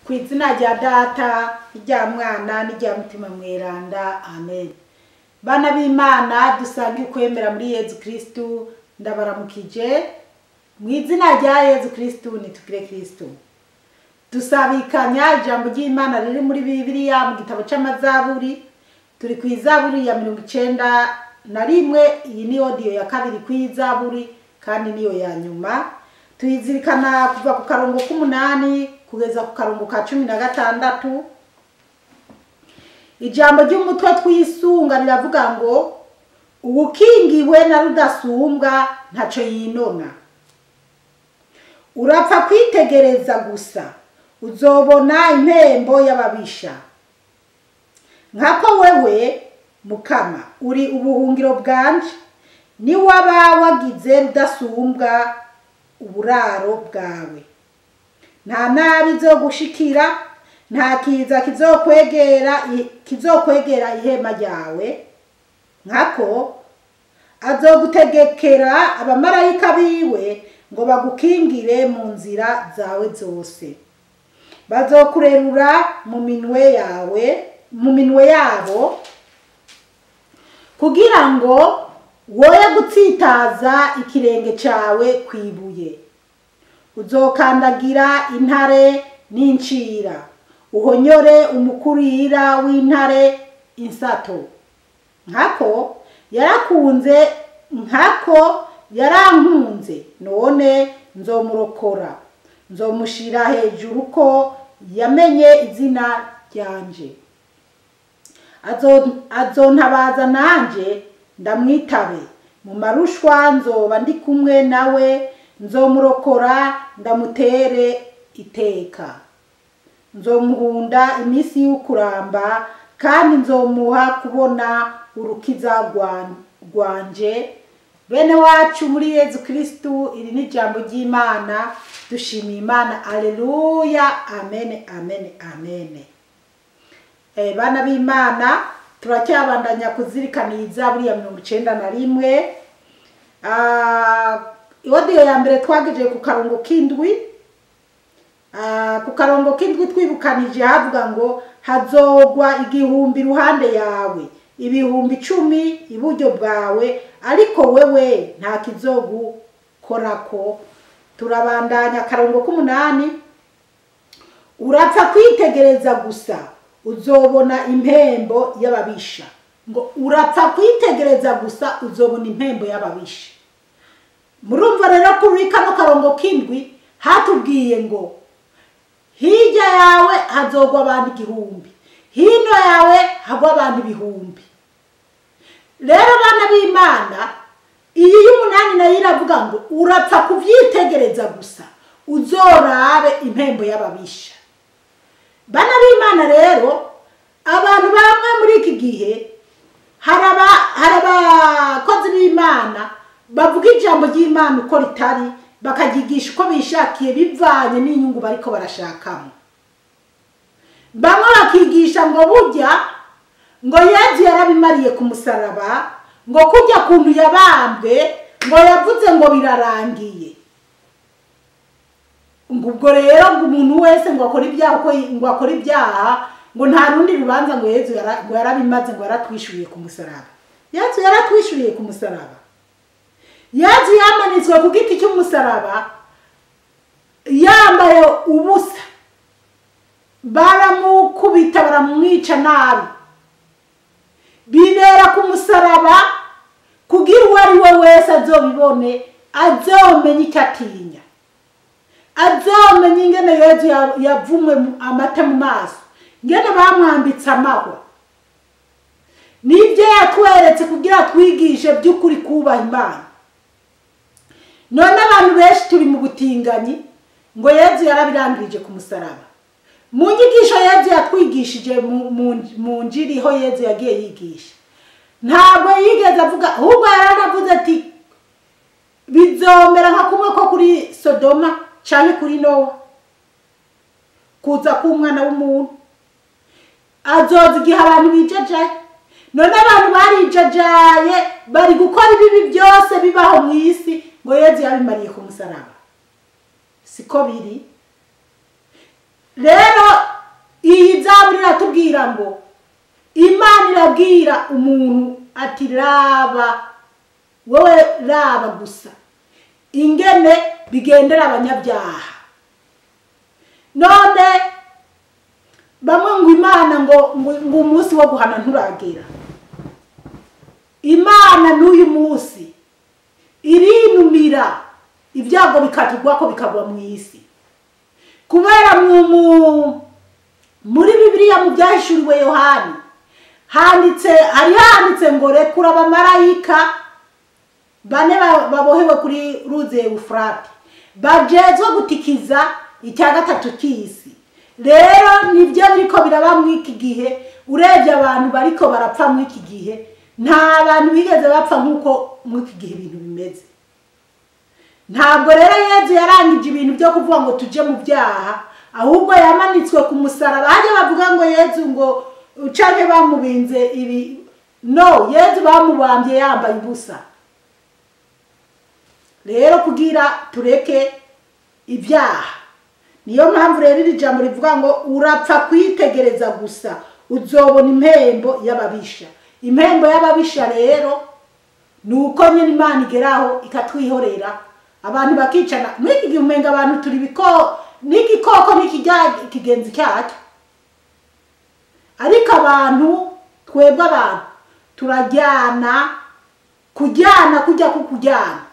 ku izina rya data rya mwana n'irya mutima mweranda amen. Bana b'Imana dusangiye kwemera muri Yezu Kristu, ndabaramukije mu izina rya Yezu Kristu nitugire Kristu. Dusabikanya ijambo ry'Imana riri muri Bibiliya mu gitabo c'amazaburi, turi ku izaburi ya 91. Iyi ni audio ya kabiri ku izaburi kandi niyo ya nyuma. Tuyizirikana kuva ku karongo k'8 kugeza ku karongo ka 16. Ijambo ry'umutwe twisunga riravuga ngo ubukingiwe na rudasumbwa ntaco yinona. Urapfa kwitegereza gusa uzobona impembo y'ababisha. Nkako wewe Mukama uri ubuhungiro bwanje, ni waba wagize rudasumbwa uburaro bwawe. Nta nabi zo gushikira, nta kiza kizokwegera ihema ryawe. Nkako azogutegekera abamarayika biwe ngo bagukingire mu nzira zawe zose. Bazokurerura mu minwe yabo kugira ngo woye gutsitaza ikirenge cawe kwibuye. Uzokandagira intare n'incira, uhonyore umukurira w'intare insato. Nkako yarankunze, none nzomurokora. Nzomushira hejuru ko yamenye izina ryanje. Azontabaza nanje ndamwitabe. Mu marushwa nzoba ndi kumwe nawe, nzomurokora ndamutere iteka. Nzomuhunda imisi y'ukuramba kandi nzomuha kubona urukiza rwanje. Bene wacu muri Yezu Kristu, iri ni jambo ry'Imana. Dushimiye Imana. Alleluya. Amen, amen, amen. Bana b'Imana, turacyabandanya kuzirikana izaburi ya 91. Audio ya mbere twagejeje ku karongo k'indwi. Ku karongo k'indwi twibukanije havuga ngo hazogwa igihumbi ruhande yawe, ibihumbi 10 iburyo bwawe, ariko wewe nta kizogukorako. Turabandanya karongo k'8. Urapfa kwitegereza gusa uzobona impembo y'ababisha. Ngo urapfa kwitegereza gusa uzobona impembo y'ababisha. Murumva rero kuri kano karongo k'indwi hatubwiye ngo hirya yawe hazogwa abantu 1000, hino yawe hagwa abantu 1000. Rero bana b'Imana, iyi y'8 nayo iravuga ngo urapfa kuvyitegereza gusa uzorabe impembo y'ababisha. Bana b'Imana rero, abantu bamwe muri iki gihe harabakozi b'Imana bavuga ijambo ry'Imana uko ritari, bakagigisha uko bishakiye bivanye n'inyungu bariko barashakamo. Bamwe bakigisha ngo burya ngo Yezu yarabimariye ku musaraba, ngo kujya kuntu yabambwe ngo yavuze ngo birarangiye. Ubwo rero ngo umuntu wese ngo akora ibyaha ngo nta rundi rubanza ngo Yezu yarabimaze ngo yaratwishuriye ku musaraba. Yezu yaratwishuriye ku musaraba. Yezu yamanitswe ku giti cy'umusaraba yambaye ubusa, baramukubita baramwica nabi. Bibera ku musaraba kugira uwo ari we wese azobibone, azomenye icyo atinya, azomenye ingene Yezu yavumwe amata mu maso, ingene bamwambitse amahwa. Nibyo yatweretse kugira twigishe by'ukuri kubaha Imana. None abantu benshi turi mu butinganyi ngo Yezu yarabirangirije ku musaraba. Mu nyigisho Yezu yatwigishije mu njiri ho Yezu yagiye yigisha, ntabwo yigeze avuga, ahubwo yaranavuze ati bizomera nka kumwe ko kuri Sodoma canke kuri Nowa, kuza k'Umwana w'umuntu. Azoza igihe abantu bijajaye. None abantu barijajaye bari gukora ibibi byose bibaho mu isi ngo Yezu yabimariye ku musaraba. Siko biri. rero iyi zaburi iratubwira ngo Imana irabwira umuntu ati raba wowe raba gusa ingene bigendera abanyabyaha. None bamwe ngo Imana ngo umunsi wo guhana nturagera. Imana n'uyu munsi irinumira ibyago bikatugwa ko bikagwa mu isi, kubera muri Bibiliya mu byahishuriwe Yohani handitse ngo rekura abamarayika bane babohewe kuri ruzi Eufurate bajezwe gutikiza icya gatatu cy'isi. Rero nibyo biriko biraba mu iki gihe, urebye abantu bariko barapfa mu iki gihe, nta bantu bigeze bapfa nkuko mu iki gihe ibintu bimeze. Ntabwo rero Yezu yarangije ibintu byo kuvuga ngo tuje mu byaha, ahubwo yamanitswe ku musaraba. Haje bavuga ngo Yezu ngo ucanke bamubinze ibi, no, Yezu bamubambye yambaye ubusa. Rero kugira tureke ibyaha, niyo mpamvu rero iri jambo rivuga ngo urapfa kwitegereza gusa uzobona impembo y'ababisha. Impembo y'ababisha rero nuko nyine Imana igeraho ikatwihorera, abantu bakicana. Muri iki gihe umenga abantu turi n'igikoko n'ikigenzi cyacyo, ariko abantu twebwe abantu turajyana, kujyana kujya kukujyana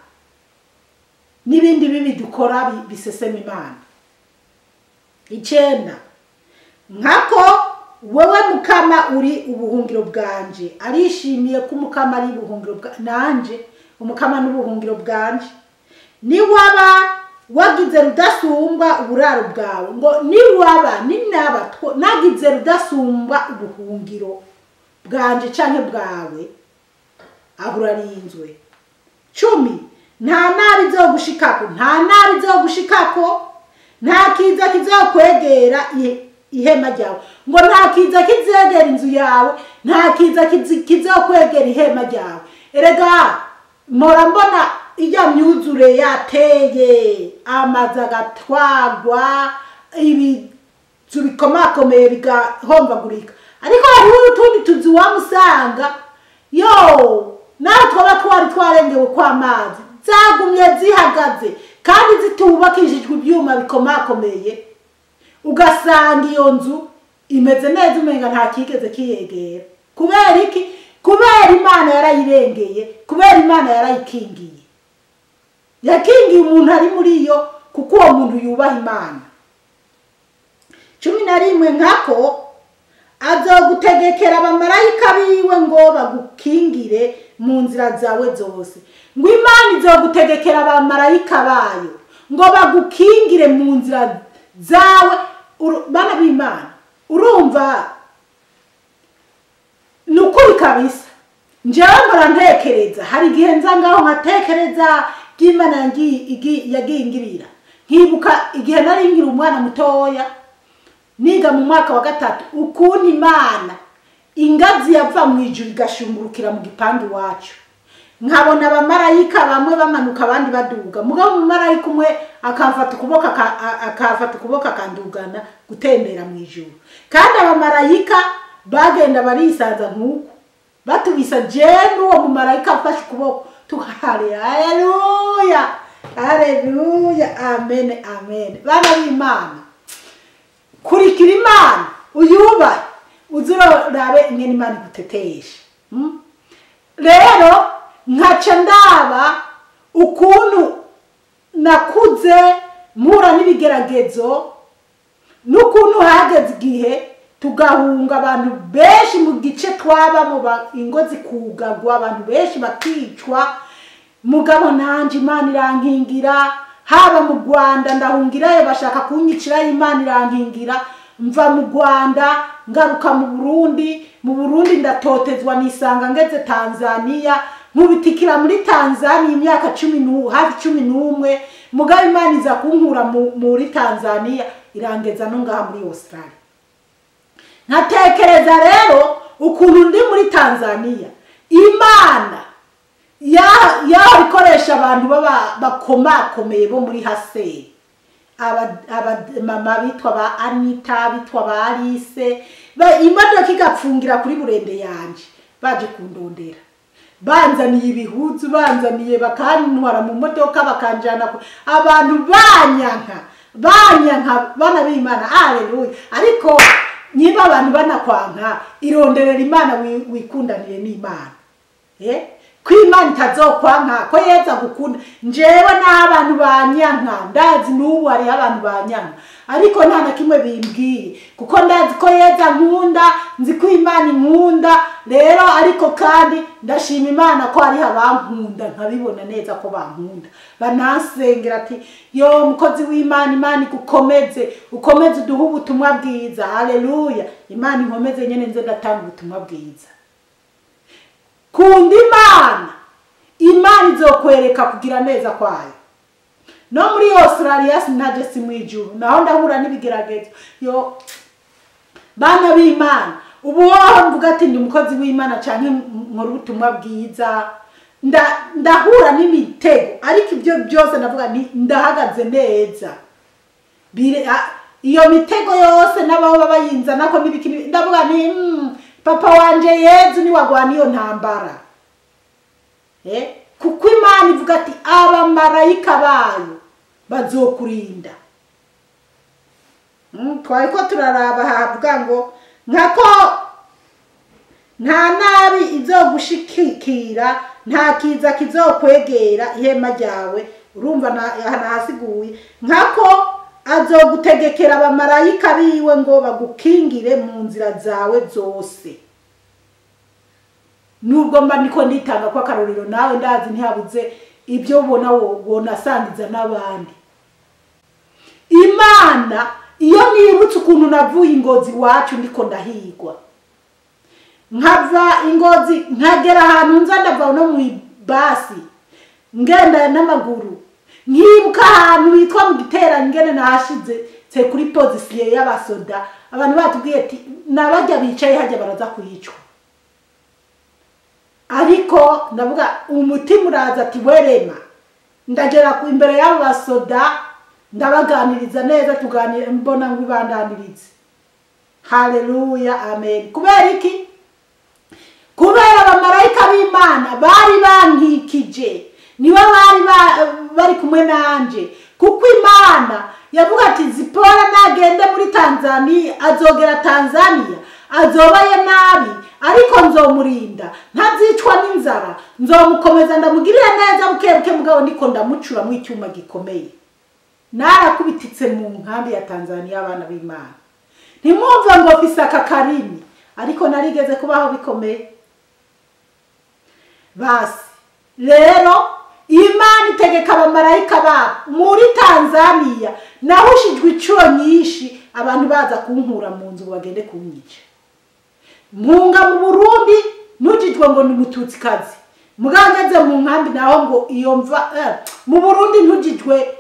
n'ibindi bibi dukora bisesema Imana. 9 nkako wewe Mukama uri ubuhungiro bwanje, arishimiye ko Mukama ari ubuhungiro nanje, Umukama n'ubuhungiro bwanje. Niwaba wagize rudasumba uburaro bwawe, ngo niwaba ninaba nagize rudasumba ubuhungiro bwanje canke bwawe, ahurarinzwe. 10 nta nabi zo gushikako, nta nabi zo gushikako, nta kiza kizokwegera ihema ryawe. Ngo nta kiza kizegera inzu yawe, nta kiza kizokwegera ihema ryawe. Erega mpora mbona ijya myuzure yateye, amazi agatwagwa, ibizu bikomakomeye bigahombagurika, ariko hariho utundi tuzu wamusanga naho twaba twarengewe kw'amazi zagumye zihagaze kandi zitubakishijwe ibyuma bikomakomeye, ugasanga iyo nzu imeze neza umenga nta kigeze kiyegera. Kubera iki? Kubera Imana yarayirengeye, kubera Imana yarayikingiye. Yakingiye umuntu ari muri yo kuko uwo muntu yubaha Imana. 11 nkako azogutegekera abamarayika biwe ngo bagukingire mu nzira zawe zose. Ngo Imana izogutegekera abamarayika bayo ngo bagukingire mu nzira zawe. Bana b'Imana, urumva nukuri kabisa. Njewe mbora ntekereza, hari igihe nza ngaho nkatekereza Imana yagingirira. Nkibuka igihe nari ngira umwana mutoya niga mu mwaka wa 3, ukuntu Imana ingazi yava mu ijuru igashungurukira mu gipangu wacu. Nkabona abamarayika bamwe bamanuka abandi baduga, mugabo umumarayika umwe akafata ukuboko akandugana gutembera mu ijuru. Kandi abamarayika bagenda barisanza nkuko batubisa jenu uwo mumarayika afashe ukuboko tuhare. Haleluya, haleluya, amen, amen. Bana b'Imana, kurikira Imana uyubahe, uzurorabe ingene Imana igutetesha. Rero nkaca ndaba ukuntu nakuze mpura n'ibigeragezo, n'ukuntu hageze igihe tugahunga, abantu benshi mu gice twabamo ingo zikugagwa, abantu benshi bakicwa. Mugabo nanje Imana irankingira, haba mu Rwanda ndahungirayo bashaka kunyicirayo, Imana irankingira. Mva mu Rwanda ngaruka mu Burundi ndatotezwa, nisanga ngeze Tanzania, nkubitikira muri Tanzania imyaka 11. Mugabo Imana iza kunkura muri Tanzania irangeza no ngaha muri Australia. Natekereza rero ukuntu ndi muri Tanzania, Imana ikoresha abantu bakomakomeye bo muri Haseri, mama bitwa ba Anita, bitwa ba Alice, imodoka igapfungira kuri burende yanje baje kundondera, banzaniye ibihuzu, banzaniye bakantwara mu modoka bakanjana abantu banyanka bana b'Imana. Haleluya. Ariko niba abantu banakwanka, ironderera Imana, wikundanire n'Imana. Ko Imana itazokwanka, ko yeza gukunda. Njewe n'abantu banyanka, ndazi n'ubu hari abantu banyanka, ariko nta na kimwe bimbwiye, kuko ndazi ko yeza nkunda, nzi ko Imana inkunda. Rero ariko kandi ndashima Imana ko hari abankunda, nkabibona neza ko bankunda, banasengera ati yo mukozi w'Imana, Imana igukomeze, ukomeze uduhe ubutumwa bwiza. Haleluya. Imana inkomeze nyene nze ndatanga ubutumwa bwiza. Kunda Imana, Imana izokwereka kugira neza kwayo. No muri Australia sinaje simwijuru, naho ndahura n'ibigeragezo. Yo bana b'Imana, ubu waho mvuga ati ndi umukozi w'Imana canke nkora ubutumwa bwiza, ndahura n'imitego, ariko ibyo byose ndavuga ndahagaze neza. Iyo mitego yose n'abaho bayinza nako n'ibiki, ndavuga papa wanje Yezu ni wagwana iyo ntambara. Kuko Imana ivuga ati abamarayika bayo bazokurinda. Twariko turaraba havuga ngo nkako nta nabi izogushikira, nta kiza kizokwegera ihema ryawe. Urumva hasiguye nkako azogutegekera abamarayika biwe ngo bagukingire mu nzira zawe zose. Nubwo mba niko nditanga kwa karorero, nawe ndazi ntihabuze ibyo ubona wonasangiza n'abandi. Imana iyo nibutse ukuntu navuye Ingozi wacu ndiko ndahigwa, nkava Ingozi nkagera ahantu nza ndava no mu basi ngenda n'amaguru, nkibuka ahantu bitwa mu Gitera ngene nahashize tse kuri position y'abasoda, abantu batubwiye ati nabajya bicaye hajya baraza kuyicwa. Ariko ndavuga umutima uraza ati werema, ndagera imbere y'abo basoda ndabaganiriza neza, tuganira mbona ngo ibandanirize. Haleluya, amen. Kubera iki? Kubera abamarayika b'Imana bari bankikije, nibo bari kumwe nanje. Kuko Imana yavuga ati Zipora nagende muri Tanzania, azogera Tanzania azobaye nabi, ariko nzomurinda, ntazicwa n'inzara, nzomukomeza ndamugirira neza bukebuke, mugabo ndiko ndamucura mu icyuma gikomeye. Narakubititse mu nkambi ya Tanzania abana b'Imana. Ntimwumve ngo fisaka karimi, ariko narigeze kubaho bikomeye. Basi rero Imana itegeka abamarayika babo muri Tanzania, nahushijwe icuro nyinshi, abantu baza kunkura mu nzu bagende kunyica. Munga mu Burundi nujijwe ngo ni Mututsikazi, mugangeze mu nkambi naho ngo iyo mva mu Burundi ntujijwe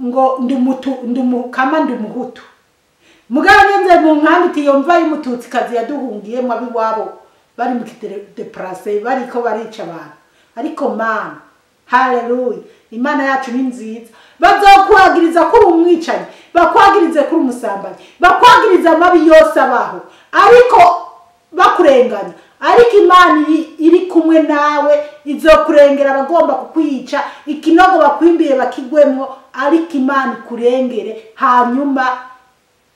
ngo ndi mukama ndi muhutu, mugangeze mu nkambi iyo mva y'Umututsikazi yaduhungiyemo abiwabo bari mu depresse, bariko barica abantu. Ariko Mana, haleluya, Imana yacu ni nziza. Bazokwagiriza kuri umwicanyi, bakwagirize kuri umusambanyi, bakwagiriza amabi yose abaho, ariko bakurenganya, ariko Imana iri kumwe nawe, izokurengera abagomba kukwica, ikinogo bakwimbiye bakigwemo, ariko Imana ikurengere, hanyuma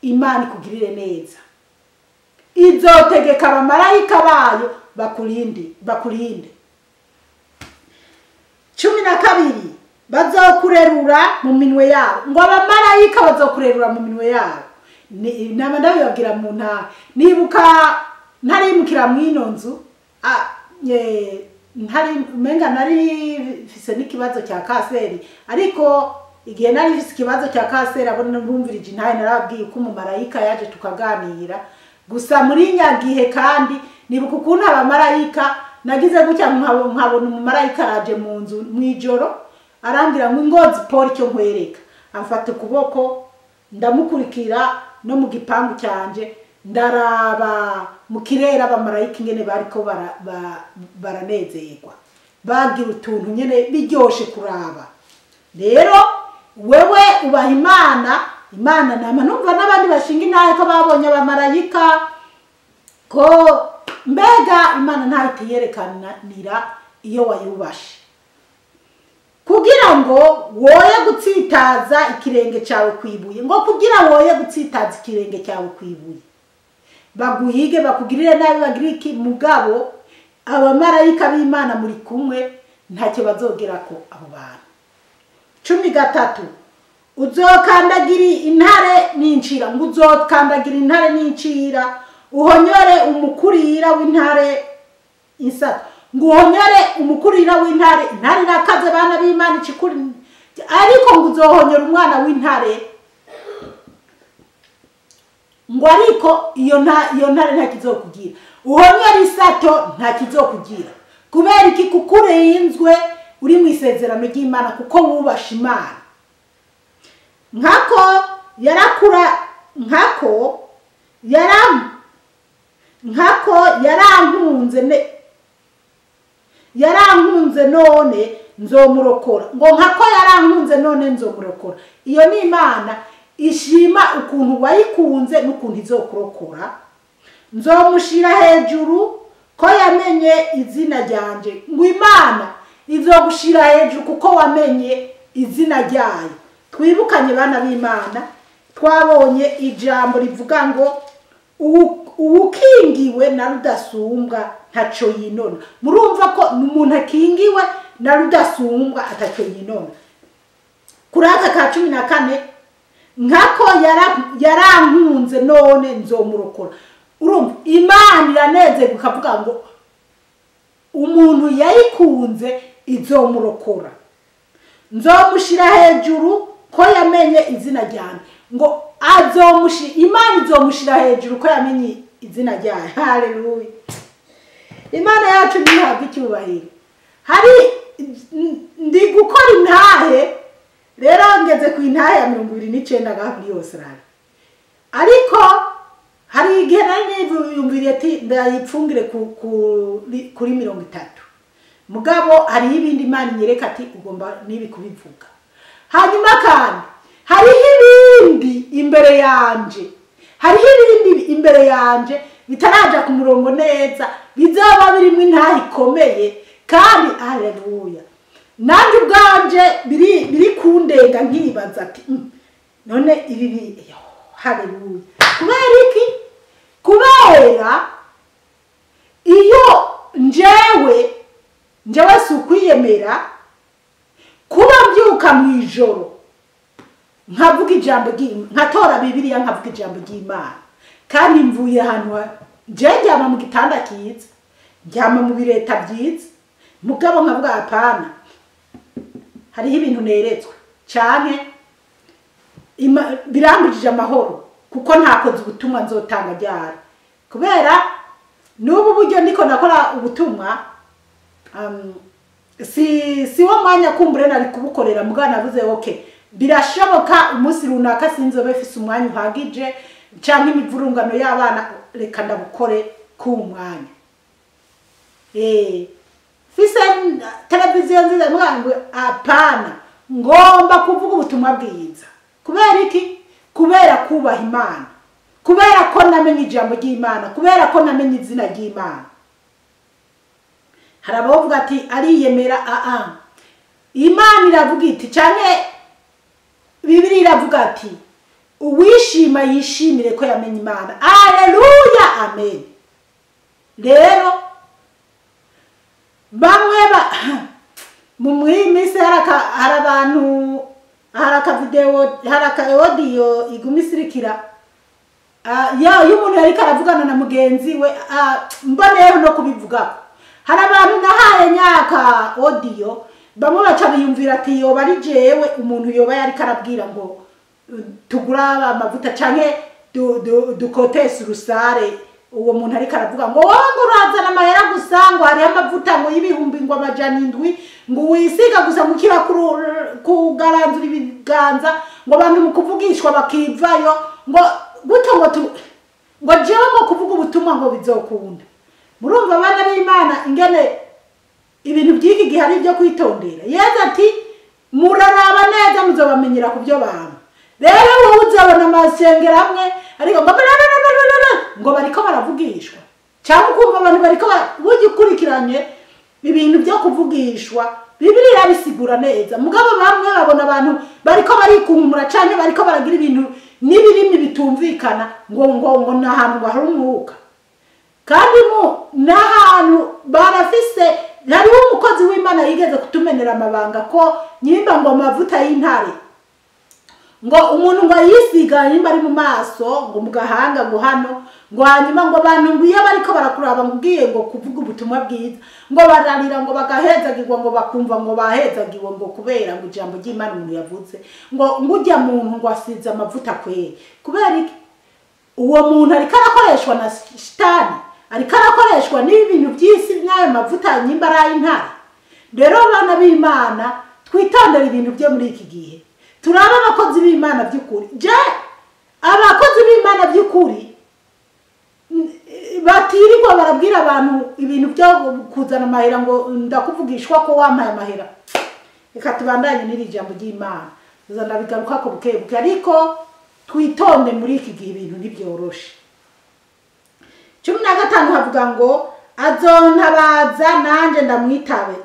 Imana ikugirire neza. Izotegeka abamarayika bayo bakurinde. 12 bazokurerura mu minwe yabo, ngo abamarayika bazokurerura mu minwe yabo. Nama ndabibabwira mu ntara, nibuka ntarimukira mwino nzu, menga nari fise n'ikibazo cya kanseri, ariko igihe nari fise ikibazo cya kanseri abona numvirije intaye narabwiye ko umumarayika yaje tukaganira. Gusa muri nyagihe kandi nibuka ukuntu abamarayika nagize gutya nkabona umumarayika araje mu nzu mwijoro, arambwira ngo Ingozi Paul cyo nkwereka, amfata ukuboko ndamukurikira no mu gipangu cyanje, ndaraba mu kirere abamarayika ingene bariko baranezerwa, bagira utuntu nyene biryoshe kuraba. Rero wewe ubaha imana nama numva n'abandi bashinga intahe ko babonye abamarayika ko mbega imana ntayo itiyerekanira iyo wayubashe kugira ngo woye gutsitaza ikirenge cyawe kwibuye ngo kugira woye gutsitaza ikirenge cyawe kwibuye baguhige bakugirire nabi bagire iki mugabo abamarayika b'Imana muri kumwe ntacyo bazogera ko abo bantu 13 uzokandagira intare n'incira ngo uzokandagira intare n'incira uhonyore umukurira w'intare insata ngo uhonyore umukurira w'intare intare irakaze bana b'Imana ikikuri ariko ngo uzohonyora umwana w'intare ngo ariko iyo ntare nta kizokugira uhonyora isato nta kizokugira kubera iki kukurinzwe uri mu isezerano ry'Imana kuko wubasha Imana nkako yarankunze none nzomurokora ngo nkako yarankunze none nzomurokora iyo ni Imana ishima ukuntu wayikunze n'ukuntu izokurokora nzomushira hejuru ko yamenye izina ryanje ngo Imana izogushira hejuru kuko wamenye izina ryayo twibukanye bana b'Imana twabonye ijambo rivuga ngo uwukingiwe na rudasumbwa ntaco yinona murumva ko umuntu akingiwe na rudasumbwa ataco yinona kuri aka ka 14 nkako yarankunze none nzomurokora urumva Imana iraneze gukavuga ngo umuntu yayikunze izomurokora nzomushira hejuru ko yamenye izina ryanje ngo Imana izomushira hejuru ko yamenye izina ryayo haleluya Imana yacu nihabwe icyubahiro hari ndi gukora intahe rero ngeze ku intahe ya 29 gahuri yose rara ariko hari igihe niyumviriye ati ndayipfungire kuri 30 mugabo hari ibindi Imana nyereka ati ugomba nibi kubivuga hanyuma kandi hari ibindi imbere yanje bitaraja ku murongo neza bizaba birimo intahe ikomeye kandi haleluya nandi ubwanje biri kundenga nkibaza ati none ibi haleluya kubera iki kubera iyo njewe sukwiyemera kuba mbyuka mu ijoro nkavuga ijambo nkatora Bibiliya nkavuga ijambo ry'Imana kandi mvuye ahantu njyama mu gitanda kiza njyama mu bireta byiza mugabo nkavuga apana hariho ibintu neretswe cyane birambujije amahoro kuko ntakoze ubutumwa nzotanga ryari kubera n'ubu buryo ndiko nakora ubutumwa si wo mwanya kumbure nari kubukorera mugana navuze okay birashoboka umunsi runaka sinzobe mfise umwanya uhagije cyangwa imivurungano y'abana reka ndabukore ku mwanya fise televiziyo nziza mwangu apana ngomba kuvuga ubutumwa bwiza kubera iki kubera kubaha Imana kubera ko namenye ijambo ry'Imana kubera ko namenye izina ry'Imana harabavuga ati ariyemera Imana iravuga iti cyane Bibiliya iravuga ati uwishima yishimire ko yamenye Imana haleluya amen rero bamwe mu mwimisi harabantu haraka video haraka audio igumisirikira y'umuntu yari karavugana na mugenzi we mboneyeho no kubivuga harabantu nahaye nyaka audio bamwe baca biyumvira ati yoba ari jewe umuntu yoba yari karabwira ngo tugura amavuta canke dukotese urusare uwo muntu ari karavuga ngo wowe urazana amahera gusa ngo hari amavuta ngo y'ibihumbi ngo 700 ngo wisiga gusa mu kiba kugaranzura ibiganza ngo abantu mu kuvugishwa bakivayo ngo guto ngo jewe ngo kuvuga ubutumwa ngo bizokunda murumva abana b'Imana ingene ibintu by'iki gihe ari byo kwitondera yeza ati muraraba neza muzobamenyera ku byo bantu rero wowe uzabona amasengero amwe ariko ngo bariko baravugishwa cyangwa ukumva abantu bariko bugikurikiranye ibintu byo kuvugishwa Bibiliya bisigura neza mugabo bamwe babona abantu bariko barikumura cyane bariko baragira ibintu n'ibirimi bitumvikana ngo nahantu hari umwuka kandi nahantu barafise hariho umukozi w'Imana yigeze kutumenera amabanga ko nyimba ngo amavuta y'intare ngo umuntu ngo yisiga nyimba ari mu maso ngo mu gahanga ngo hano ngo hanyuma ngo abantu ngiye bariko barakuraba ngiye ngo kuvuga ubutumwa bwiza ngo bararira ngo bagahezagirwa ngo bakumva ngo bahezagiwe ngo kubera ngo ijambo ry'Imana umuntu yavuze ngo ngujya muntu ngo asize amavuta kwere kubera iki uwo muntu ariko arakoreshwa na shitani ariko arakoreshwa n'ibintu by'isi n'ayo mavuta nyimba ari intare rero abana b'Imana twitondera ibintu byo muri iki gihe turaba abakozi b'Imana by'ukuri je abakozi b'Imana by'ukuri batirirwa barabwira abantu ibintu byo kuzana amahera ngo ndakuvugishwa ko wampaye amahera reka tubandanye n'iri jambo ry'Imana uzana bigaruka ko bukebuke ariko twitonde muri iki gihe ibintu ntibyoroshe 15 havuga ngo azontabaza nanje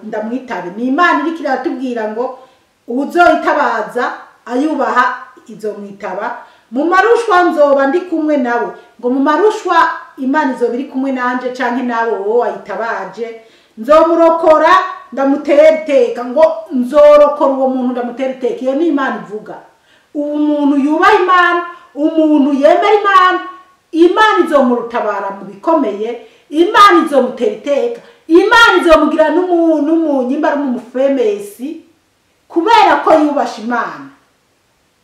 ndamwitabe ni Imana iri kiratubwira ngo uzoyitabaza ayubaha izomwitaba mu marushwa nzoba ndi kumwe nawe ngo mu marushwa Imana izobiri kumwe nanje canke nawe wowe wayitabaje nzomurokora ndamutereteka ngo nzorokora uwo muntu ndamutereteka iyo ni Imana ivuga umuntu yubaha Imana umuntu yemera Imana izomurutabara mu bikomeye Imana izomutereteka Imana izomugira n'umuntu nyimba ari umufemesi kubera ko yubasha Imana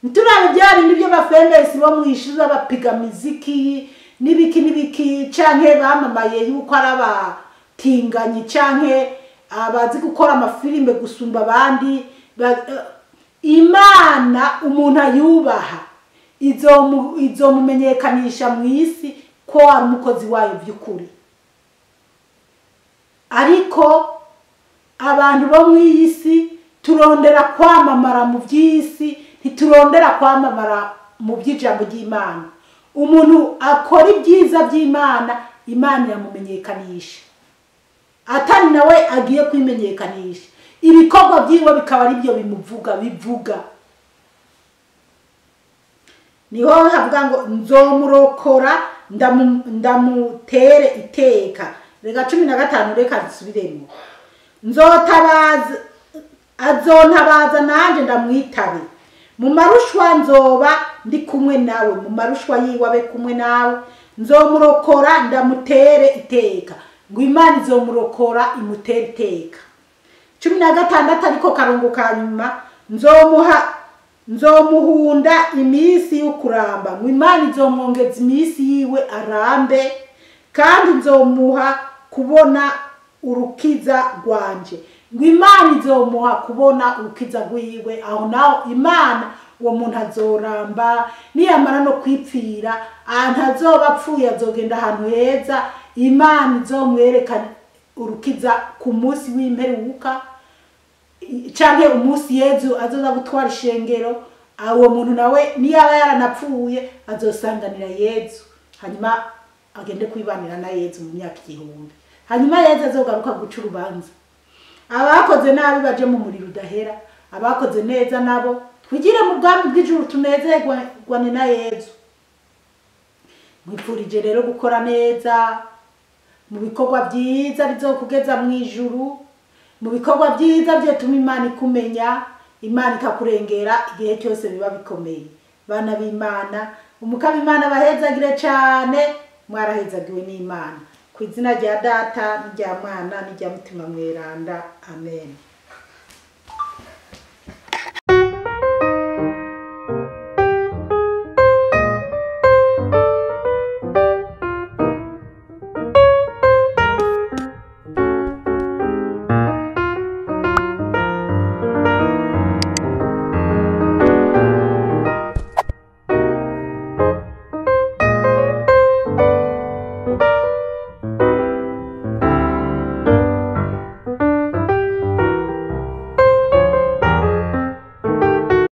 nturabe byari nibyo bafemesi bo mwishiza bapiga muziki nibiki canke bamamaye yuko arabatinganye canke abazi gukora amafilime gusumba abandi Imana umuntu ayubaha izomumenyekanisha mu isi ko ari umukozi wayo by'ukuri ariko abantu bo mu isi turondera kwamamara mu by'isi ntiturondera kwamamara mu by'ijambo ry'Imana umuntu akora ibyiza by'Imana Imana yamumenyekanisha atari nawe agiye kwimenyekanisha ibikorwa byiwe bikaba ari byo bivuga niho havuga ngo nzomurokora ndamutere iteka rega 15 reka dusubiremo nzotabaza azontabaza nanje ndamwitabe mu marushwa nzoba ndi kumwe nawe mu marushwa yiwabe kumwe nawe nzomurokora ndamutere iteka ngo Imana izomurokora imutere iteka 16 ariko karongo kanyuma nzomuhunda imisi y'ukuramba ngo Imana izomwongeza imisi yiwe arambe kandi nzomuha kubona urukiza rwanje ngo Imana izomuha kubona urukiza rwiwe aho naho Imana uwo muntu azoramba niyamara no kwipfira azoba apfuye azogenda ahantu heza Imana izomwerekana urukiza ku munsi w'imperuka canke umunsi Yezu azoza gutwara ishengero uwo muntu nawe niyaba yaranapfuye azosanganira Yezu hanyuma agende kwibanira na Yezu mu myaka 1000 hanyuma Yezu azogaruka guca urubanza abakoze nabi baje mu muriro udahera abakoze neza nabo twigire mu bwami bw'ijuru tunezerwane na Yezu mwipfurije rero gukora neza mu bikorwa byiza bizokugeza mu ijuru mu bikorwa byiza byetuma Imana ikumenya Imana ikakurengera igihe cyose biba bikomeye bana b'Imana umukaba Imana bahezagire cyane mwarahezagiwe n'Imana ku izina rya Data n'irya Mwana n'irya Mutima Mweranda amen.